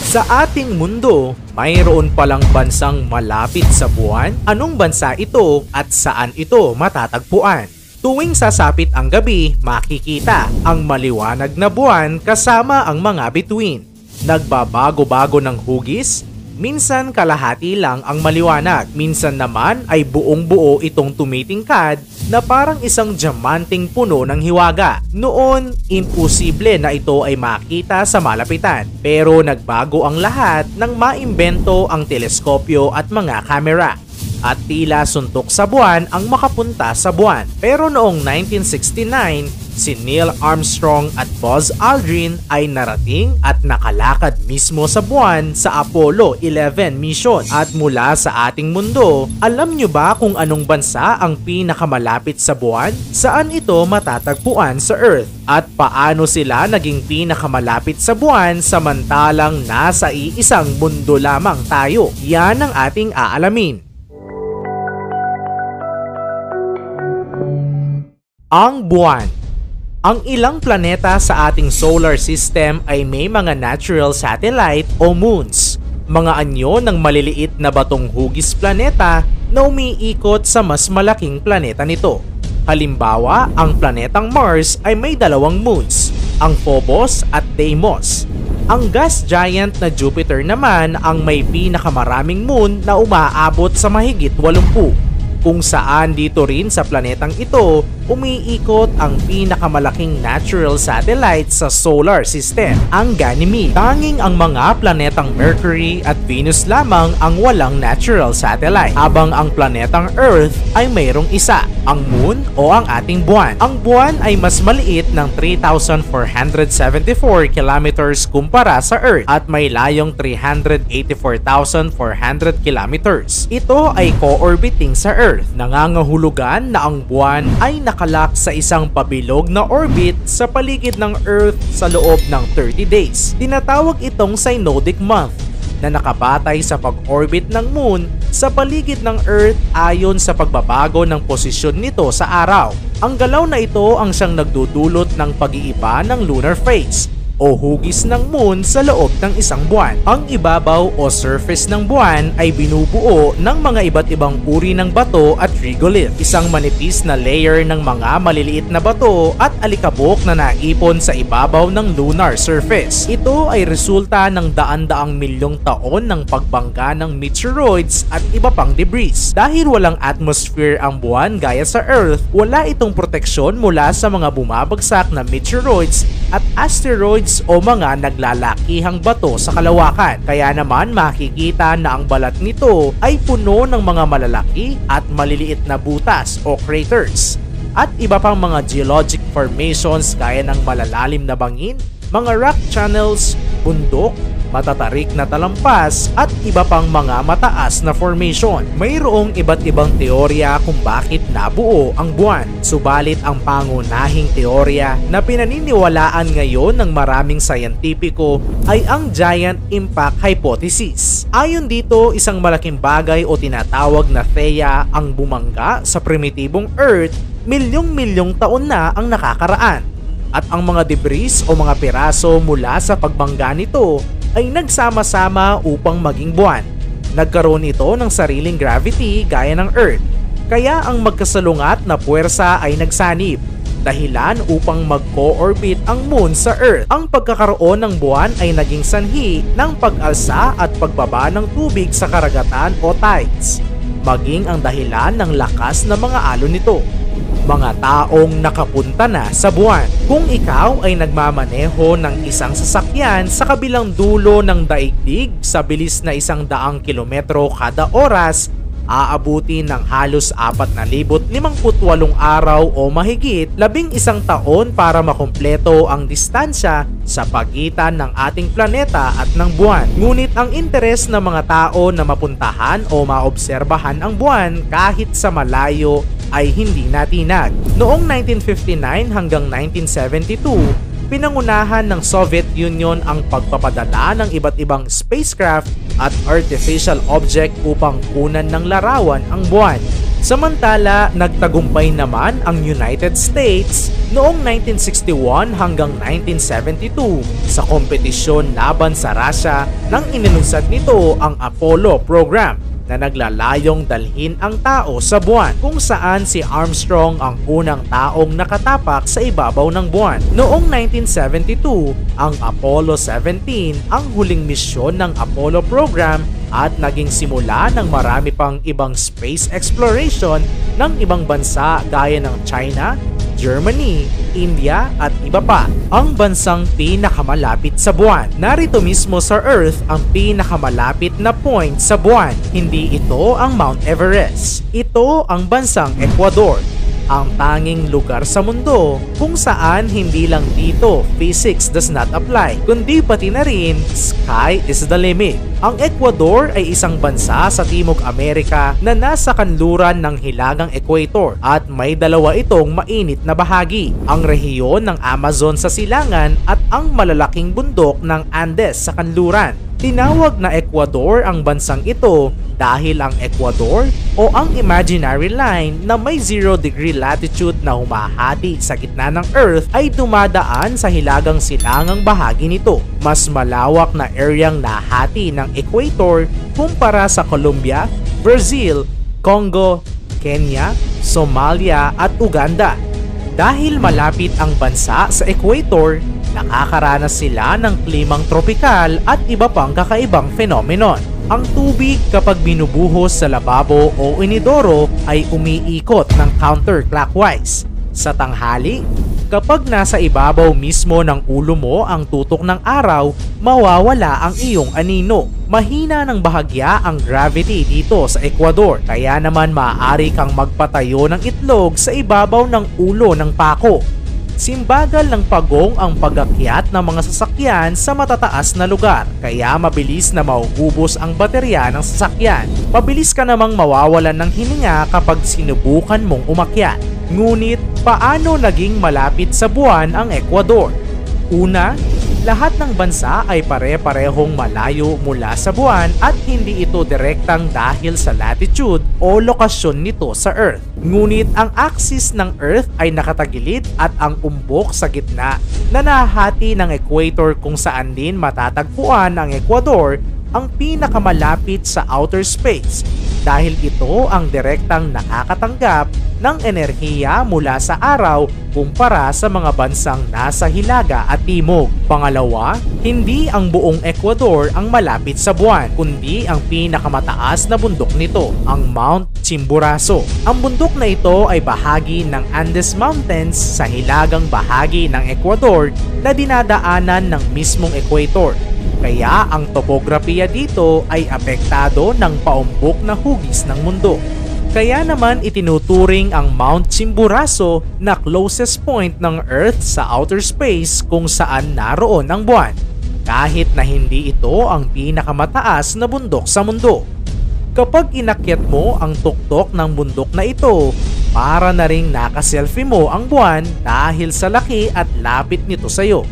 Sa ating mundo, mayroon palang bansang malapit sa buwan? Anong bansa ito at saan ito matatagpuan? Tuwing sasapit ang gabi, makikita ang maliwanag na buwan kasama ang mga bituin. Nagbabago-bago ng hugis, minsan kalahati lang ang maliwanag, minsan naman ay buong-buo itong tumitingkad na parang isang diamanting puno ng hiwaga. Noon, imposible na ito ay makita sa malapitan. Pero nagbago ang lahat nang maimbento ang teleskopyo at mga kamera. At tila suntok sa buwan ang makapunta sa buwan. Pero noong 1969, si Neil Armstrong at Buzz Aldrin ay narating at nakalakad mismo sa buwan sa Apollo 11 mission. At mula sa ating mundo, alam nyo ba kung anong bansa ang pinakamalapit sa buwan? Saan ito matatagpuan sa Earth? At paano sila naging pinakamalapit sa buwan samantalang nasa iisang mundo lamang tayo? Yan ang ating aalamin. Ang buwan. Ang ilang planeta sa ating solar system ay may mga natural satellite o moons, mga anyo ng maliliit na batong hugis planeta na umiikot sa mas malaking planeta nito. Halimbawa, ang planetang Mars ay may dalawang moons, ang Phobos at Deimos. Ang gas giant na Jupiter naman ang may pinakamaraming moon na umaabot sa mahigit 80. Kung saan dito rin sa planetang ito, umiikot ang pinakamalaking natural satellite sa solar system, ang Ganymede. Tanging ang mga planetang Mercury at Venus lamang ang walang natural satellite, habang ang planetang Earth ay mayroong isa, ang Moon o ang ating buwan. Ang buwan ay mas maliit ng 3,474 kilometers kumpara sa Earth at may layong 384,400 kilometers. Ito ay co-orbiting sa Earth. Nangangahulugan na ang buwan ay nakalak sa isang pabilog na orbit sa paligid ng Earth sa loob ng 30 days. Tinatawag itong synodic month na nakabatay sa pag-orbit ng Moon sa paligid ng Earth ayon sa pagbabago ng posisyon nito sa araw. Ang galaw na ito ang siyang nagdudulot ng pag-iiba ng lunar phase o hugis ng Moon sa loob ng isang buwan. Ang ibabaw o surface ng buwan ay binubuo ng mga iba't ibang uri ng bato at regolith, isang manipis na layer ng mga maliliit na bato at alikabok na naipon sa ibabaw ng lunar surface. Ito ay resulta ng daan-daang milyong taon ng pagbangga ng meteoroids at iba pang debris. Dahil walang atmosphere ang buwan gaya sa Earth, wala itong proteksyon mula sa mga bumabagsak na meteoroids at asteroids o mga naglalakihang bato sa kalawakan. Kaya naman makikita na ang balat nito ay puno ng mga malalaki at maliliit na butas o craters at iba pang mga geologic formations gaya ng malalalim na bangin, mga rock channels, bundok, matatarik na talampas at iba pang mga mataas na formation. Mayroong iba't ibang teorya kung bakit nabuo ang buwan. Subalit ang pangunahing teorya na pinaniniwalaan ngayon ng maraming sayantipiko ay ang giant impact hypothesis. Ayon dito, isang malaking bagay o tinatawag na Theia ang bumangga sa primitibong Earth milyong-milyong taon na ang nakakaraan. At ang mga debris o mga piraso mula sa pagbangga nito ay nagsama-sama upang maging buwan. Nagkaroon ito ng sariling gravity gaya ng Earth. Kaya ang magkasalungat na puwersa ay nagsanib, dahilan upang mag-co-orbit ang Moon sa Earth. Ang pagkakaroon ng buwan ay naging sanhi ng pag-alsa at pagbaba ng tubig sa karagatan o tides, maging ang dahilan ng lakas na mga alon nito. Mga taong nakapunta na sa buwan. Kung ikaw ay nagmamaneho ng isang sasakyan sa kabilang dulo ng daigdig sa bilis na 100 kilometro kada oras, aabuti ng halos 4,058 araw o mahigit 11 taon para makumpleto ang distansya sa pagitan ng ating planeta at ng buwan. Ngunit ang interes ng mga tao na mapuntahan o maobserbahan ang buwan kahit sa malayo ay hindi natinag. Noong 1959 hanggang 1972, pinangunahan ng Soviet Union ang pagpapadala ng iba't ibang spacecraft at artificial object upang kunan ng larawan ang buwan. Samantala, nagtagumpay naman ang United States noong 1961 hanggang 1972 sa kompetisyon laban sa Russia nang inilunsad nito ang Apollo program na naglalayong dalhin ang tao sa buwan, kung saan si Armstrong ang unang taong nakatapak sa ibabaw ng buwan. Noong 1972, ang Apollo 17 ang huling misyon ng Apollo program at naging simula ng marami pang ibang space exploration ng ibang bansa gaya ng China, Germany, India at iba pa. Ang bansang pinakamalapit sa buwan. Narito mismo sa Earth ang pinakamalapit na point sa buwan. Hindi ito ang Mount Everest. Ito ang bansang Ecuador. Ang tanging lugar sa mundo kung saan hindi lang dito physics does not apply, kundi pati na rin sky is the limit. Ang Ecuador ay isang bansa sa Timog Amerika na nasa kanluran ng hilagang equator at may dalawa itong mainit na bahagi, ang rehiyon ng Amazon sa silangan at ang malalaking bundok ng Andes sa kanluran. Tinawag na Ecuador ang bansang ito dahil ang Ecuador o ang imaginary line na may 0-degree latitude na humahati sa gitna ng Earth ay dumadaan sa hilagang silangang bahagi nito. Mas malawak na areang nahati ng equator kumpara sa Colombia, Brazil, Congo, Kenya, Somalia at Uganda. Dahil malapit ang bansa sa equator, nakakaranas sila ng klimang tropikal at iba pang kakaibang phenomenon. Ang tubig kapag binubuhos sa lababo o inidoro ay umiikot ng counterclockwise. Sa tanghali, kapag nasa ibabaw mismo ng ulo mo ang tutok ng araw, mawawala ang iyong anino. Mahina ng bahagya ang gravity dito sa Ecuador, kaya naman maaari kang magpatayo ng itlog sa ibabaw ng ulo ng pako. Simbagal ng pagong ang pag-akyat ng mga sasakyan sa matataas na lugar, kaya mabilis na mauubos ang baterya ng sasakyan. Mabilis ka namang mawawalan ng hininga kapag sinubukan mong umakyat. Ngunit, paano naging malapit sa buwan ang Ecuador? Una, lahat ng bansa ay pare-parehong malayo mula sa buwan at hindi ito direktang dahil sa latitude o lokasyon nito sa Earth. Ngunit ang axis ng Earth ay nakatagilid at ang umbok sa gitna na nahati ng equator kung saan din matatagpuan ang Ecuador ang pinakamalapit sa outer space dahil ito ang direktang nakakatanggap ng enerhiya mula sa araw kumpara sa mga bansang nasa hilaga at timog. Pangalawa, hindi ang buong Ecuador ang malapit sa buwan, kundi ang pinakamataas na bundok nito, ang Mount Chimborazo. Ang bundok na ito ay bahagi ng Andes Mountains sa hilagang bahagi ng Ecuador na dinadaanan ng mismong equator. Kaya ang topografiya dito ay apektado ng paumbok na hugis ng mundo. Kaya naman itinuturing ang Mount Chimborazo na closest point ng Earth sa outer space kung saan naroon ang buwan, kahit na hindi ito ang pinakamataas na bundok sa mundo. Kapag inakyat mo ang tuktok ng bundok na ito, para na ring nakaselfie mo ang buwan dahil sa laki at lapit nito sa iyo.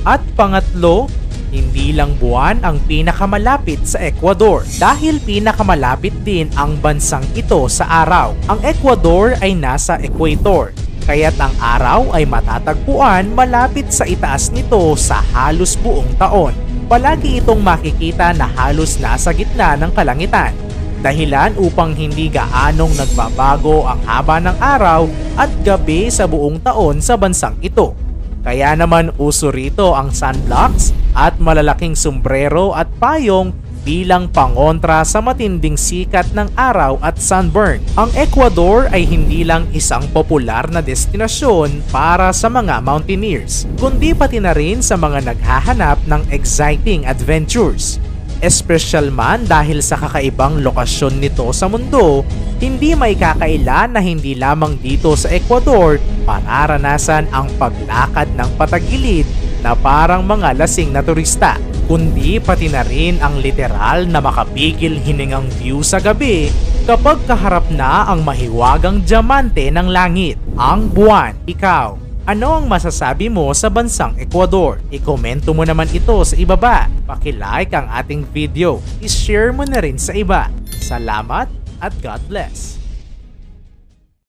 At pangatlo, hindi lang buwan ang pinakamalapit sa Ecuador dahil pinakamalapit din ang bansang ito sa araw. Ang Ecuador ay nasa equator, kaya't ang araw ay matatagpuan malapit sa itaas nito sa halos buong taon. Palagi itong makikita na halos nasa gitna ng kalangitan, dahilan upang hindi gaanong nagbabago ang haba ng araw at gabi sa buong taon sa bansang ito. Kaya naman uso rito ang sunblocks at malalaking sombrero at payong bilang pangontra sa matinding sikat ng araw at sunburn. Ang Ecuador ay hindi lang isang popular na destinasyon para sa mga mountaineers, kundi pati na rin sa mga naghahanap ng exciting adventures. Espesyal man dahil sa kakaibang lokasyon nito sa mundo, hindi may kakaila na hindi lamang dito sa Ecuador mararanasan ang paglakad ng patagilid na parang mga lasing na turista, kundi pati na rin ang literal na makapigil hiningang view sa gabi kapag kaharap na ang mahiwagang diamante ng langit, ang buwan. Ikaw, ano ang masasabi mo sa bansang Ecuador? I-komento mo naman ito sa ibaba. Paki-like ang ating video. I-share mo na rin sa iba. Salamat at God bless.